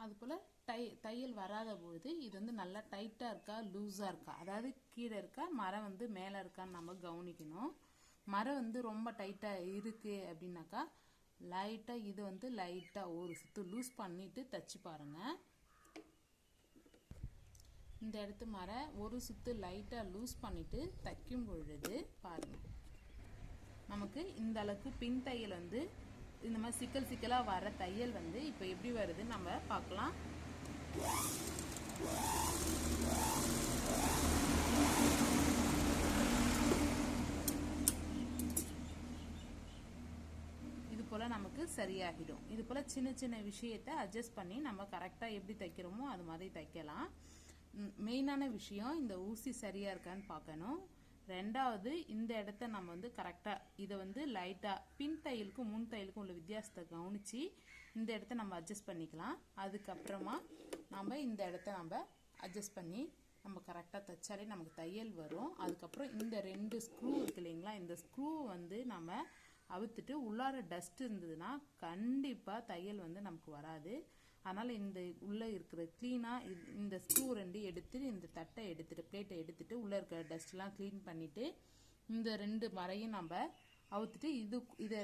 அதுபோல் தையல் வராத பொழுது இது வந்து நல்லா டைட்டாக இருக்கா லூஸாக இருக்கா, அதாவது கீழே இருக்கா மரம் வந்து மேலே இருக்கான்னு நம்ம கவனிக்கணும். மரம் வந்து ரொம்ப டைட்டாக இருக்குது அப்படின்னாக்கா லைட்டாக இது வந்து லைட்டாக ஒரு சுற்று லூஸ் பண்ணிவிட்டு தைச்சி பாருங்கள். இந்த இடத்து மரம் ஒரு சுற்று லைட்டாக லூஸ் பண்ணிவிட்டு தைக்கும் பொழுது பாருங்கள் நமக்கு இந்த அளவுக்கு பின் தையல் வந்து இந்த மாதிரி சிக்கல் சிக்கலாக வர தையல் வந்து இப்போ எப்படி வருதுன்னு நம்ம பார்க்கலாம். இது போல் நமக்கு சரியாகிடும். இது போல் சின்ன சின்ன விஷயத்தை அட்ஜஸ்ட் பண்ணி நம்ம கரெக்டாக எப்படி தைக்கிறோமோ அது மாதிரி தைக்கலாம். மெயினான விஷயம் இந்த ஊசி சரியாக இருக்கான்னு பார்க்கணும். ரெண்டாவது இந்த இடத்த நம்ம வந்து கரெக்டாக இதை வந்து லைட்டாக பின் தையலுக்கும் முன் தையலுக்கும் உள்ள வித்தியாசத்தை கவனித்து இந்த இடத்த நம்ம அட்ஜஸ்ட் பண்ணிக்கலாம். அதுக்கப்புறமா நம்ம இந்த இடத்த நம்ம அட்ஜஸ்ட் பண்ணி நம்ம கரெக்டாக தைச்சாலே நமக்கு தையல் வரும். அதுக்கப்புறம் இந்த 2 ஸ்க்ரூ இருக்கு இல்லைங்களா, இந்த ஸ்க்ரூ வந்து நம்ம அவுத்துட்டு உள்ளார டஸ்ட் இருந்ததுன்னா கண்டிப்பாக தையல் வந்து நமக்கு வராது. அதனால் இந்த உள்ளே இருக்கிற க்ளீனாக இந்த ஸ்க்ரூ 2 எடுத்துட்டு இந்த தட்டை எடுத்துட்டு பிளேட்டை எடுத்துட்டு உள்ளே இருக்கிற டஸ்ட்லாம் க்ளீன் பண்ணிவிட்டு இந்த 2 மரையும் நம்ம அவுத்துட்டு இதை